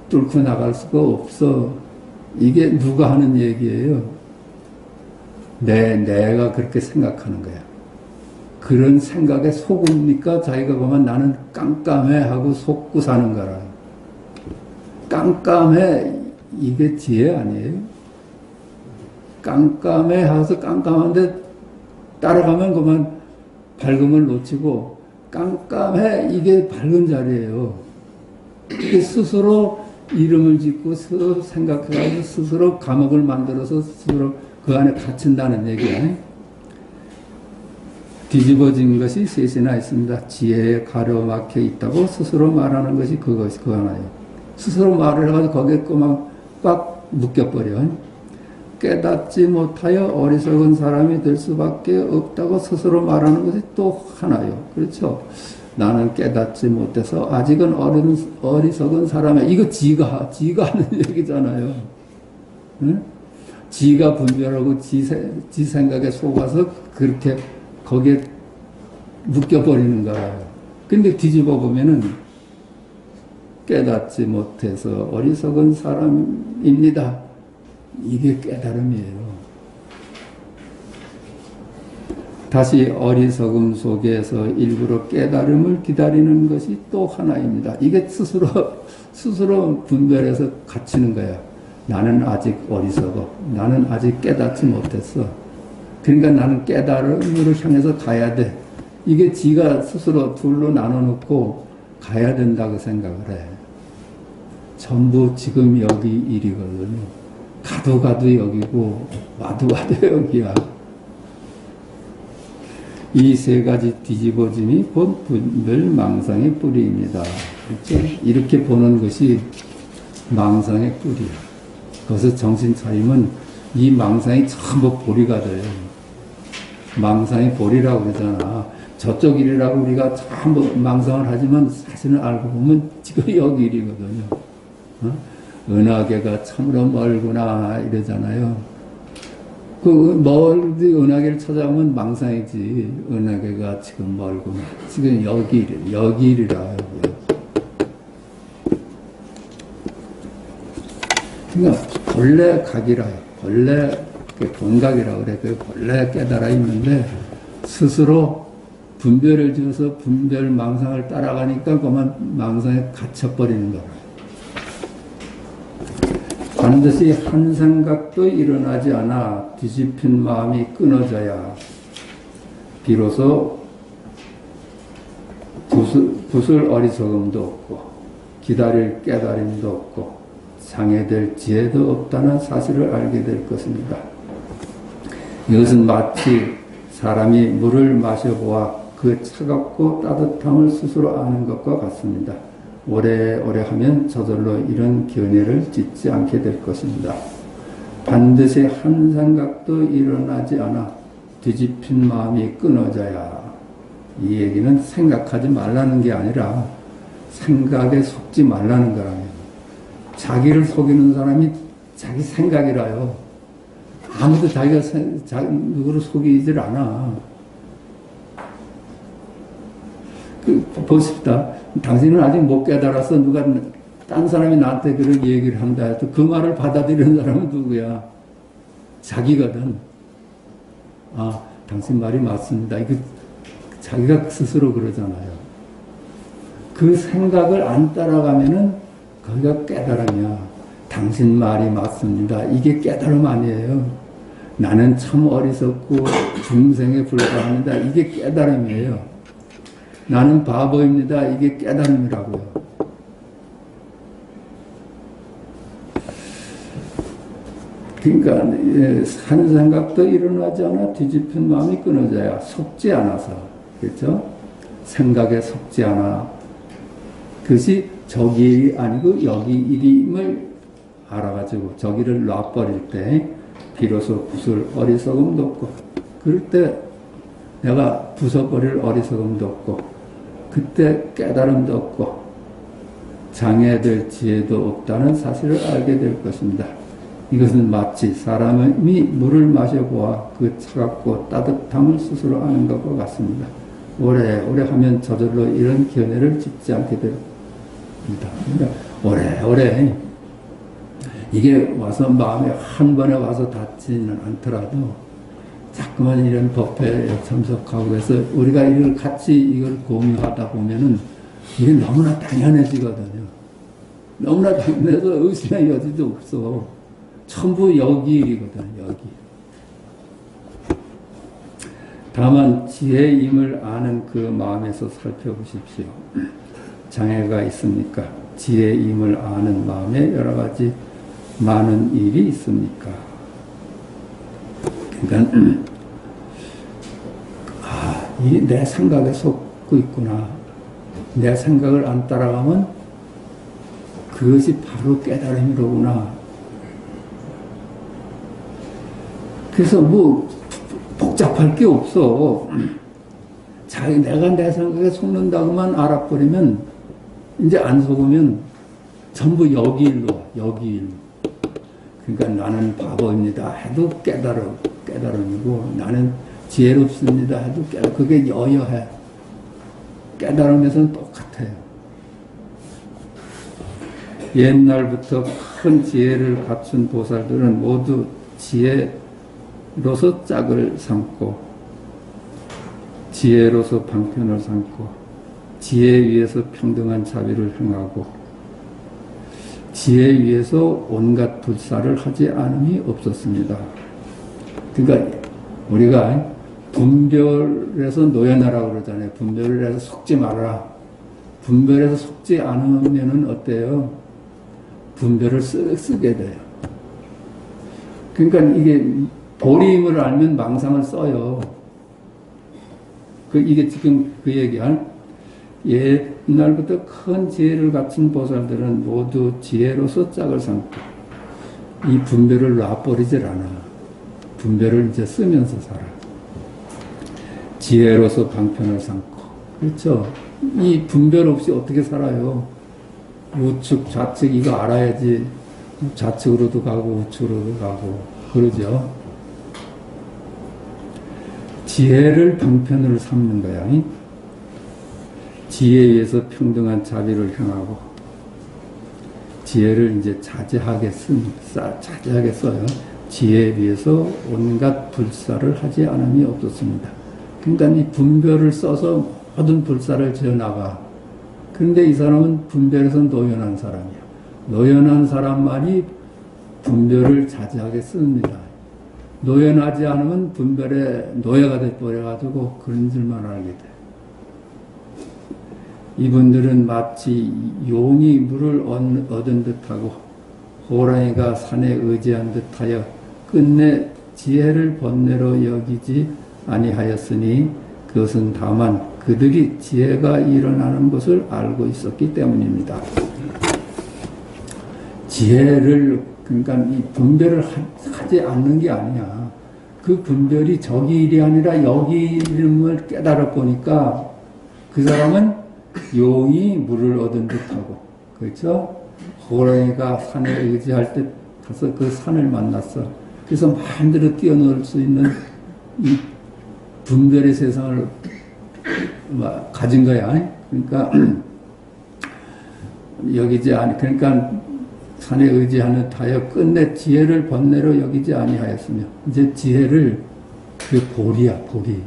뚫고 나갈 수가 없어. 이게 누가 하는 얘기예요? 내가 그렇게 생각하는 거야. 그런 생각에 속으니까 자기가 보면 나는 깜깜해 하고 속고 사는 거라. 깜깜해, 이게 지혜 아니에요? 깜깜해 하서 깜깜한데 따라가면 그만 밝음을 놓치고, 깜깜해, 이게 밝은 자리예요. 이게 스스로 이름을 짓고 스스로 생각해가지고 스스로 감옥을 만들어서 스스로 그 안에 갇힌다는 얘기야. 뒤집어진 것이 셋이나 있습니다. 지혜에 가로막혀 있다고 스스로 말하는 것이 그 하나예요. 스스로 말을 해가지고 거기에 그만 꽉 묶여버려. 깨닫지 못하여 어리석은 사람이 될 수밖에 없다고 스스로 말하는 것이 또 하나요. 그렇죠? 나는 깨닫지 못해서 아직은 어리석은 사람이야. 이거 지가 하는 얘기잖아요. 응? 지가 분별하고 지 생각에 속아서 그렇게 거기에 묶여버리는 거예요. 근데 뒤집어 보면은 깨닫지 못해서 어리석은 사람입니다. 이게 깨달음이에요. 다시 어리석음 속에서 일부러 깨달음을 기다리는 것이 또 하나입니다. 이게 스스로 분별해서 갇히는 거야. 나는 아직 어리석어. 나는 아직 깨닫지 못했어. 그러니까 나는 깨달음으로 향해서 가야 돼. 이게 지가 스스로 둘로 나눠놓고 가야 된다고 생각을 해. 전부 지금 여기 일이거든요. 가도 여기고 와도 여기야. 이 세 가지 뒤집어짐이 본 분별 망상의 뿌리입니다. 그렇죠? 이렇게 보는 것이 망상의 뿌리야. 거기서 정신 차리면 이 망상이 전부 보리가 돼요. 망상이 보리라고 그러잖아. 저쪽 일이라고 우리가 전부 망상을 하지만 사실은 알고 보면 지금 여기 일이거든요. 은하계가 참으로 멀구나 이러잖아요. 그 멀리 은하계를 찾아오면 망상이지. 은하계가 지금 멀구나. 지금 여기 일이라. 그러니까 본래 각이라요. 본래 그 동각이라고 그래. 그 본래 깨달아 있는데 스스로 분별을 지어서 분별 망상을 따라가니까 그만 망상에 갇혀버리는 거라. 반드시 한 생각도 일어나지 않아 뒤집힌 마음이 끊어져야 비로소 붓을 어리석음도 없고 기다릴 깨달음도 없고 장애될 지혜도 없다는 사실을 알게 될 것입니다. 이것은 마치 사람이 물을 마셔보아 그 차갑고 따뜻함을 스스로 아는 것과 같습니다. 오래오래 하면 저절로 이런 견해를 짓지 않게 될 것입니다. 반드시 한 생각도 일어나지 않아 뒤집힌 마음이 끊어져야. 이 얘기는 생각하지 말라는 게 아니라 생각에 속지 말라는 거라며. 자기를 속이는 사람이 자기 생각이라요. 아무도 자기가 누구를 속이질 않아. 보십시다. 당신은 아직 못 깨달아서 누가 딴 사람이 나한테 그런 얘기를 한다 해도 그 말을 받아들이는 사람은 누구야? 자기거든. 아, 당신 말이 맞습니다. 이거 자기가 스스로 그러잖아요. 그 생각을 안 따라가면은 거기가 깨달음이야. 당신 말이 맞습니다. 이게 깨달음 아니에요. 나는 참 어리석고 중생에 불과합니다. 이게 깨달음이에요. 나는 바보입니다. 이게 깨달음이라고요. 그러니까 한 생각도 일어나지 않아 뒤집힌 마음이 끊어져야. 속지 않아서. 그렇죠? 생각에 속지 않아. 그것이 저기 일이 아니고 여기 일임을 알아가지고 저기를 놔버릴 때 비로소 붓을 어리석음도 없고, 그럴 때 내가 부숴버릴 어리석음도 없고, 그때 깨달음도 없고 장애될 지혜도 없다는 사실을 알게 될 것입니다. 이것은 마치 사람이 물을 마셔보아 그 차갑고 따뜻함을 스스로 아는 것과 같습니다. 오래오래 하면 저절로 이런 견해를 짓지 않게 됩니다. 그러니까 오래오래 이게 와서 마음에 한 번에 와서 닿지는 않더라도 자꾸만 이런 법회에 참석하고 해서 우리가 이걸 같이 이걸 공유하다 보면은 이게 너무나 당연해지거든요. 너무나 당연해서 의심의 여지도 없어. 전부 여기 일이거든, 여기. 다만 지혜임을 아는 그 마음에서 살펴보십시오. 장애가 있습니까? 지혜임을 아는 마음에 여러 가지 많은 일이 있습니까? 그러니까 내 생각에 속고 있구나. 내 생각을 안 따라가면 그것이 바로 깨달음이로구나. 그래서 뭐 복잡할 게 없어. 내가 내 생각에 속는다고만 알아버리면 이제 안 속으면 전부 여기 일로, 여기 일로. 그러니까 나는 바보입니다 해도 깨달음이고, 나는 지혜롭습니다 해도 그게 여여해. 깨달음에서는 똑같아요. 옛날부터 큰 지혜를 갖춘 보살들은 모두 지혜로서 짝을 삼고, 지혜로서 방편을 삼고, 지혜 위에서 평등한 자비를 행하고, 지혜 위에서 온갖 불사를 하지 않음이 없었습니다. 그러니까 우리가 분별에서 놓여나라고 그러잖아요. 분별을 해서 속지 말아라. 분별에서 속지 않으면은 어때요? 분별을 쓰게 돼요. 그러니까 이게 도리임을 알면 망상을 써요. 이게 지금 그 얘기한 옛날부터 큰 지혜를 갖춘 보살들은 모두 지혜로서 짝을 삼고 이 분별을 놔버리질 않아. 분별을 이제 쓰면서 살아. 지혜로서 방편을 삼고. 그렇죠? 이 분별 없이 어떻게 살아요? 우측, 좌측 이거 알아야지 좌측으로도 가고 우측으로도 가고 그러죠? 지혜를 방편으로 삼는 거야. 지혜에서 평등한 자비를 행하고, 지혜를 이제 자제하게 써요. 지혜에 비해서 온갖 불사를 하지 않음이 없었습니다. 그러니까 이 분별을 써서 모든 불사를 지어나가. 그런데 이 사람은 분별에서 노연한 사람이야. 노연한 사람만이 분별을 자제하게 씁니다. 노연하지 않으면 분별에 노예가 돼버려가지고 그런 줄만 알게 돼. 이분들은 마치 용이 물을 얻은 듯하고 호랑이가 산에 의지한 듯하여 끝내 지혜를 번뇌로 여기지 아니하였으니 그것은 다만 그들이 지혜가 일어나는 것을 알고 있었기 때문입니다. 지혜를 그러니까 이 분별을 하지 않는 게 아니야. 그 분별이 저기 일이 아니라 여기 이름을 깨달아 보니까 그 사람은 용이 물을 얻은 듯하고, 그렇죠? 호랑이가 산에 의지할 때 가서 그 산을 만났어. 그래서 마음대로 뛰어놀 수 있는 이 분별의 세상을 가진 거야. 그러니까 여기지 아니, 그러니까 산에 의지하는 타여 끝내 지혜를 번뇌로 여기지 아니하였으며, 이제 지혜를 그 보리야, 보리.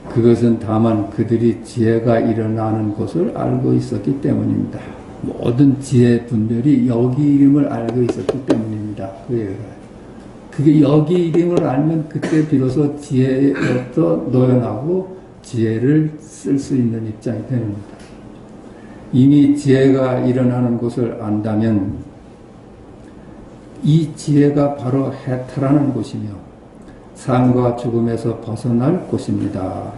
그것은 다만 그들이 지혜가 일어나는 것을 알고 있었기 때문입니다. 모든 지혜 분별이 여기 이름을 알고 있었기 때문입니다. 그게 여기 이름을 알면 그때 비로소 지혜로부터 노연하고 지혜를 쓸 수 있는 입장이 됩니다. 이미 지혜가 일어나는 것을 안다면 이 지혜가 바로 해탈하는 곳이며 삶과 죽음에서 벗어날 곳입니다.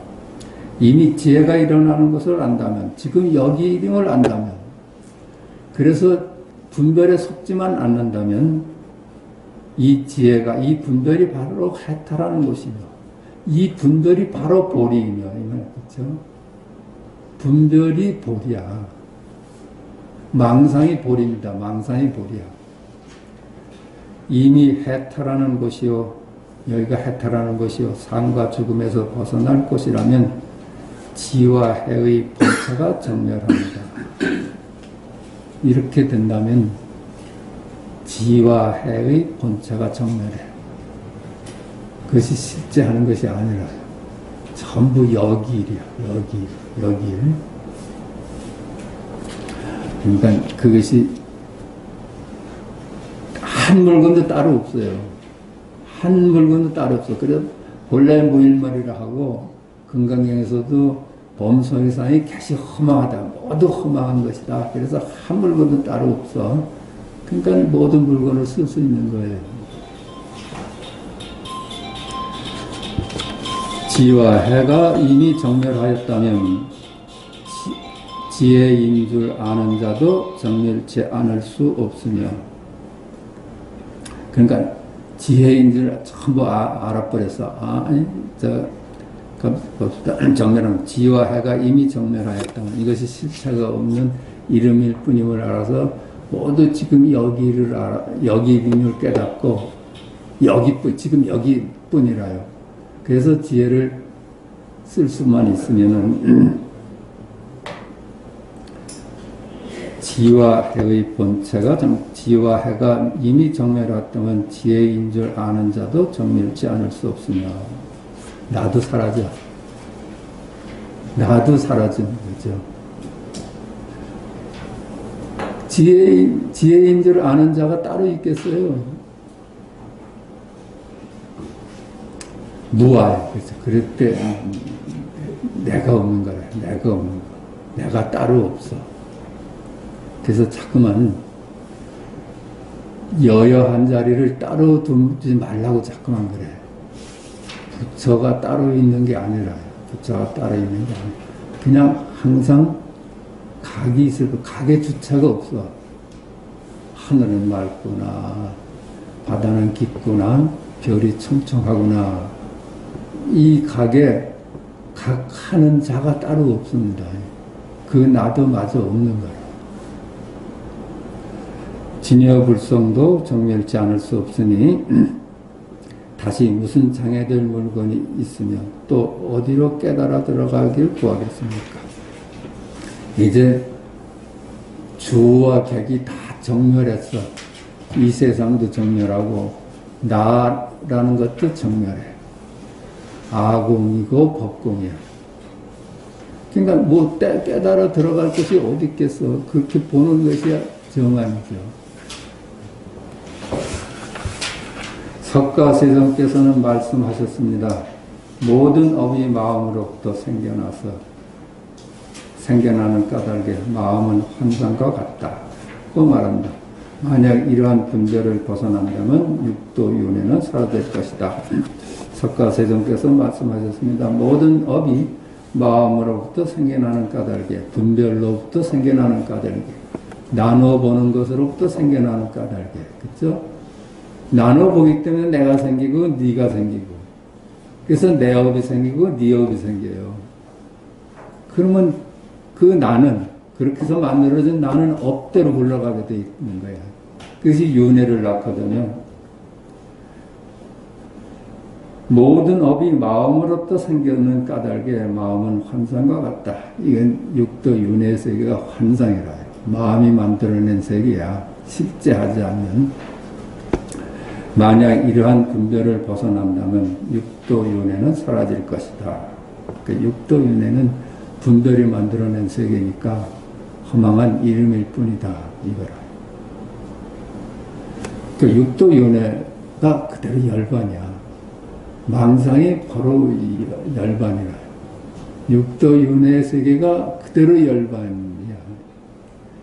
이미 지혜가 일어나는 것을 안다면, 지금 여기 이름을 안다면, 그래서 분별에 속지만 않는다면 이 지혜가, 이 분별이 바로 해탈하는 곳이며 이 분별이 바로 보리이며, 그렇죠? 분별이 보리야. 망상이 보리입니다. 망상이 보리야. 이미 해탈하는 곳이요, 여기가 해탈하는 것이요 삶과 죽음에서 벗어날 곳이라면 지와 해의 본체가 정멸합니다. 이렇게 된다면 지와 해의 본체가 정멸해. 그것이 실제 하는 것이 아니라 전부 여기일이야. 여기일. 그러니까 그것이 한 물건도 따로 없어요. 한 물건도 따로 없어. 그래서 본래 무일머리라 하고 금강경에서도 범소리상이 객시 허망하다. 모두 허망한 것이다. 그래서 한 물건도 따로 없어. 그러니까 모든 물건을 쓸 수 있는 거예요. 지와 해가 이미 정멸하였다면 지혜인 줄 아는 자도 정멸치 않을 수 없으며, 그러니까 지혜인 줄 전부 알아버렸어. 정멸하면 지와 해가 이미 정멸하였다면 이것이 실체가 없는 이름일 뿐임을 알아서 모두 지금 여기를 알아, 여기 이름을 깨닫고 지금 여기뿐이라요. 그래서 지혜를 쓸 수만 있으면은 지와 해의 본체가 지와 해가 이미 정멸했다면 지혜인 줄 아는 자도 정멸치 않을 수 없으며, 나도 사라져. 나도 사라지는 거죠. 지혜인 줄 아는 자가 따로 있겠어요? 무아해. 그래서 그럴 때 내가 없는 거래. 내가 없는 거. 내가 따로 없어. 그래서 자꾸만 여여한 자리를 따로 두지 말라고 자꾸만 그래. 부처가 따로 있는 게 아니라, 부처가 따로 있는 게 아니라 그냥 항상 각이 있을 거, 각의 주체가 없어. 하늘은 맑구나, 바다는 깊구나, 별이 청청하구나. 이 각에 각하는 자가 따로 없습니다. 그 나도 마저 없는 거예요. 진여불성도 정멸치 않을 수 없으니 다시 무슨 장애될 물건이 있으며 또 어디로 깨달아 들어가길 구하겠습니까? 이제 주와 객이 다 정멸했어. 이 세상도 정멸하고 나라는 것도 정멸해. 아공이고 법공이야. 그러니까 뭐 깨달아 들어갈 것이 어디 있겠어. 그렇게 보는 것이 정안이죠. 석가세존께서는 말씀하셨습니다. 모든 업이 마음으로부터 생겨나는 까닭에 마음은 환상과 같다고 말합니다. 만약 이러한 분별을 벗어난다면 육도윤회는 사라질 것이다. 석가세존께서 말씀하셨습니다. 모든 업이 마음으로부터 생겨나는 까닭에, 분별로부터 생겨나는 까닭에, 나눠보는 것으로부터 생겨나는 까닭에, 그렇죠? 나눠보기 때문에 내가 생기고 네가 생기고, 그래서 내 업이 생기고 네 업이 생겨요. 그러면 그 나는, 그렇게 해서 만들어진 나는 업대로 굴러가게 돼 있는 거야. 그것이 윤회를 낳거든요. 모든 업이 마음으로부터 생기는 까닭에 마음은 환상과 같다. 이건 육도 윤회 세계가 환상이라 해요. 마음이 만들어낸 세계야. 실제 하지 않는. 만약 이러한 분별을 벗어난다면 육도 윤회는 사라질 것이다. 그 육도 윤회는 분별이 만들어낸 세계니까 허망한 이름일 뿐이다. 이거라. 그 육도 윤회가 그대로 열반이야. 망상이 바로 열반이라. 육도 윤회의 세계가 그대로 열반이야.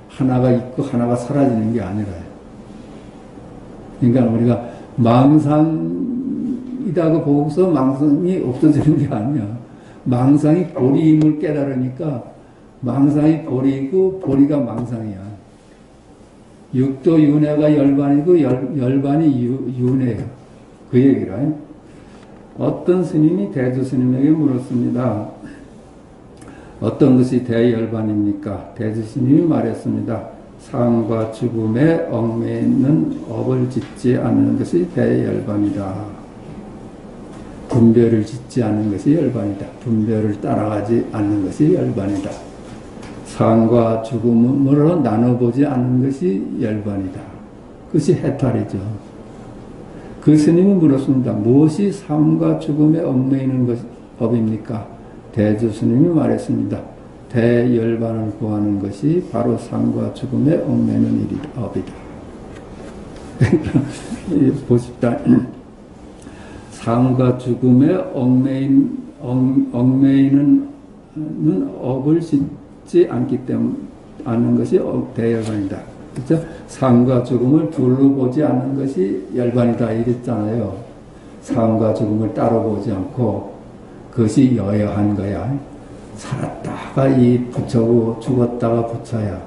하나가 있고 하나가 사라지는 게 아니라. 그러니까 우리가 망상이다고 보고서 망상이 없어지는 게 아니야. 망상이 보리임을 깨달으니까 망상이 보리이고 보리가 망상이야. 육도 윤회가 열반이고 열반이 윤회야. 그 얘기라. 어떤 스님이 대주 스님에게 물었습니다. 어떤 것이 대열반입니까? 대주 스님이 말했습니다. 삶과 죽음에 얽매여 있는 업을 짓지 않는 것이 대열반이다. 분별을 짓지 않는 것이 열반이다. 분별을 따라가지 않는 것이 열반이다. 삶과 죽음으로 나눠보지 않는 것이 열반이다. 그것이 해탈이죠. 그 스님이 물었습니다. 무엇이 삶과 죽음에 얽매이는 법입니까? 대주 스님이 말했습니다. 대열반을 구하는 것이 바로 삶과 죽음에 얽매이는 업이다. 보십시다. 삶과 죽음에 얽매이는 업을 짓지 않는 것이 대열반이다. 그렇죠? 삶과 죽음을 둘로 보지 않는 것이 열반이다 이랬잖아요. 삶과 죽음을 따로 보지 않고 그것이 여여한 거야. 살았다가 이 부처고 죽었다가 부처야.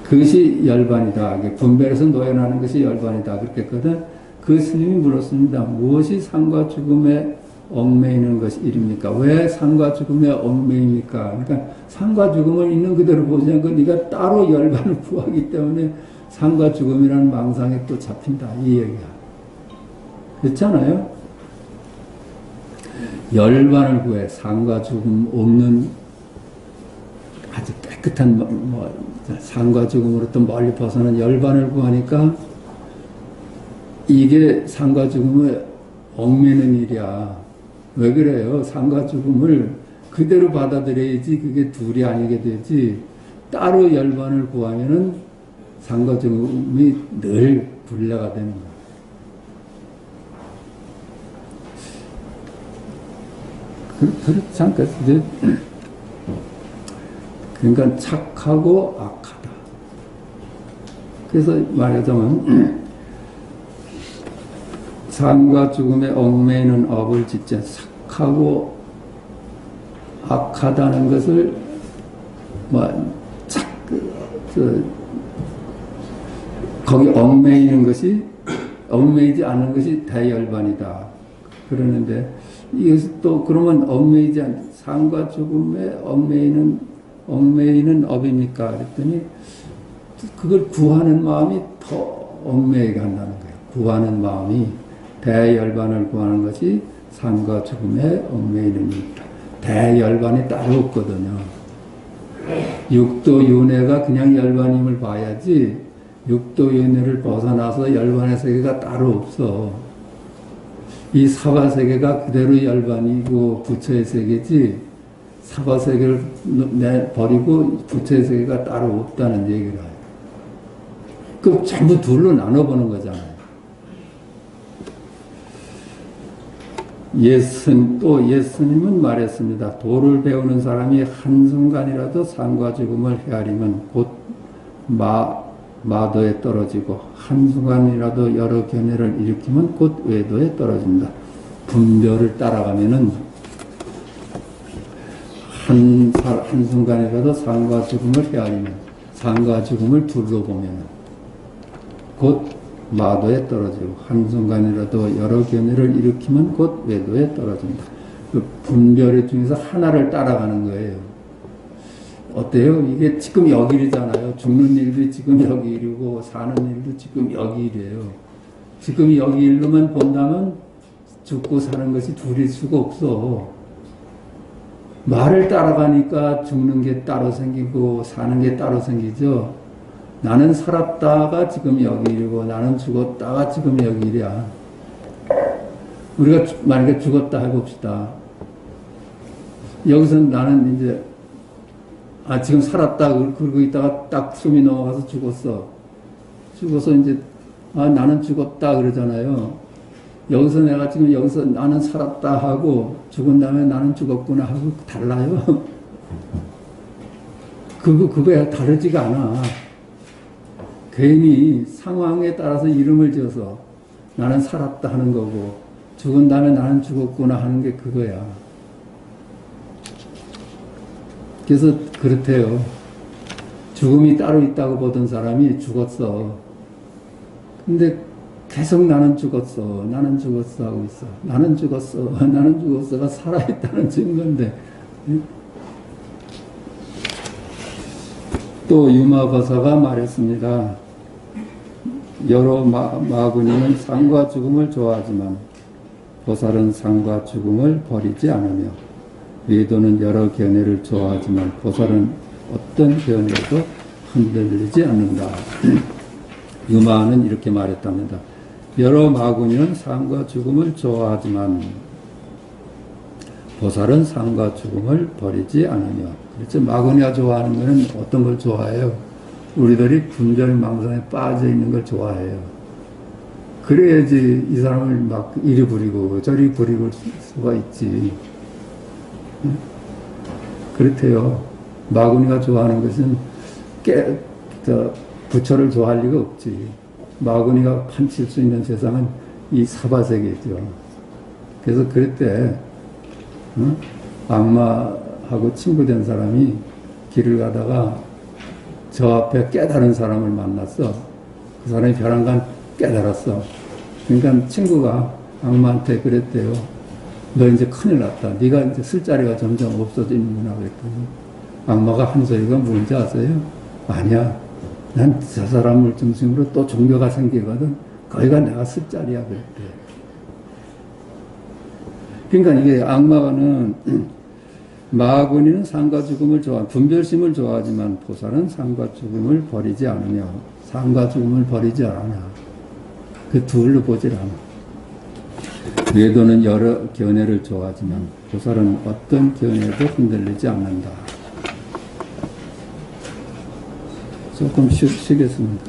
그것이 열반이다. 분별에서 노연하는 것이 열반이다. 그랬거든. 그 스님이 물었습니다. 무엇이 삶과 죽음에 얽매이는 것이 일입니까? 왜 삶과 죽음에 얽매입니까? 그러니까 삶과 죽음을 있는 그대로 보지 않고 네가 따로 열반을 구하기 때문에 삶과 죽음이라는 망상에 또 잡힌다. 이 얘기야. 그렇잖아요? 열반을 구해. 삶과 죽음 없는 아주 깨끗한 삶과 죽음으로부터 멀리 벗어난 열반을 구하니까 이게 삶과 죽음을 얽매는 일이야. 왜 그래요? 삶과 죽음을 그대로 받아들여야지 그게 둘이 아니게 되지. 따로 열반을 구하면은 삶과 죽음이 늘 분리가 되는 거야. 그렇지 않겠어요? 그러니까 착하고 악하다. 그래서 말하자면 삶과 죽음에 얽매이는 업을 짓자. 착하고 악하다는 것을 거기 얽매이는 것이 얽매이지 않는 것이 대열반이다. 그러는데 이것이 또 그러면 얽매이지 않는 삶과 죽음에 얽매이는 업입니까? 그랬더니 그걸 구하는 마음이 더 얽매이게 한다는 거예요. 구하는 마음이 대열반을 구하는 것이 삶과 죽음에 얽매이는 일이다. 대열반이 따로 없거든요. 육도 윤회가 그냥 열반임을 봐야지 육도 연애를 벗어나서 열반의 세계가 따로 없어. 이 사바 세계가 그대로 열반이고 부처의 세계지, 사바 세계를 버리고 부처의 세계가 따로 없다는 얘기를 해요. 그럼 전부 둘로 나눠보는 거잖아요. 또 예수님은 말했습니다. 도를 배우는 사람이 한순간이라도 삶과 죽음을 헤아리면 곧 마도에 떨어지고 한순간이라도 여러 견해를 일으키면 곧 외도에 떨어집니다. 분별을 따라가면은 한순간이라도 삶과 죽음을 헤아리면, 삶과 죽음을 둘로 보면은 곧 마도에 떨어지고 한순간이라도 여러 견해를 일으키면 곧 외도에 떨어집니다. 그 분별 중에서 하나를 따라가는 거예요. 어때요? 이게 지금 여기 일이잖아요. 죽는 일도 지금 여기 일이고 사는 일도 지금 여기 일이에요. 지금 여기 일로만 본다면 죽고 사는 것이 둘일 수가 없어. 말을 따라가니까 죽는 게 따로 생기고 사는 게 따로 생기죠. 나는 살았다가 지금 여기 일이고 나는 죽었다가 지금 여기 일이야. 우리가 만약에 죽었다 해봅시다. 여기서 나는 이제 지금 살았다 그러고 있다가 딱 숨이 넘어가서 죽었어. 죽어서 이제 나는 죽었다 그러잖아요. 여기서 내가 지금 여기서 나는 살았다 하고 죽은 다음에 나는 죽었구나 하고 달라요. 그거야 다르지가 않아. 괜히 상황에 따라서 이름을 지어서 나는 살았다 하는 거고 죽은 다음에 나는 죽었구나 하는 게 그거야. 그래서 그렇대요. 죽음이 따로 있다고 보던 사람이 죽었어. 근데 계속 나는 죽었어. 나는 죽었어 하고 있어. 나는 죽었어. 나는 죽었어가 살아있다는 증거인데. 또 유마거사가 말했습니다. 여러 마군이는 삶과 죽음을 좋아하지만 보살은 삶과 죽음을 버리지 않으며 외도는 여러 견해를 좋아하지만 보살은 어떤 견해도 흔들리지 않는다. 유마는 이렇게 말했답니다. 여러 마군이는 삶과 죽음을 좋아하지만 보살은 삶과 죽음을 버리지 않으며. 그렇죠. 마군이가 좋아하는 것은 어떤 걸 좋아해요? 우리들이 분별망상에 빠져 있는 걸 좋아해요. 그래야지 이 사람을 막 이리 부리고 저리 부리고 수가 있지. 그렇대요. 마군이가 좋아하는 것은 부처를 좋아할 리가 없지. 마군이가 판칠 수 있는 세상은 이 사바세계죠. 그래서 그랬대. 악마하고 친구된 사람이 길을 가다가 저 앞에 깨달은 사람을 만났어. 그 사람이 벼랑간 깨달았어. 그러니까 친구가 악마한테 그랬대요. 너 이제 큰일 났다. 네가 이제 쓸 자리가 점점 없어지는구나 그랬더니 악마가 한 소리가 뭔지 아세요? 아니야. 난 저 사람을 중심으로 또 종교가 생기거든. 거기가 내가 쓸 자리야 그랬대. 그러니까 이게 악마는 마군이는 삶과 죽음을 분별심을 좋아하지만 보살은 삶과 죽음을 버리지 않으며 삶과 죽음을 버리지 않아. 그 둘로 보질 않아. 외도는 여러 견해를 좋아하지만 보살은 어떤 견해도 흔들리지 않는다. 조금 쉬겠습니다.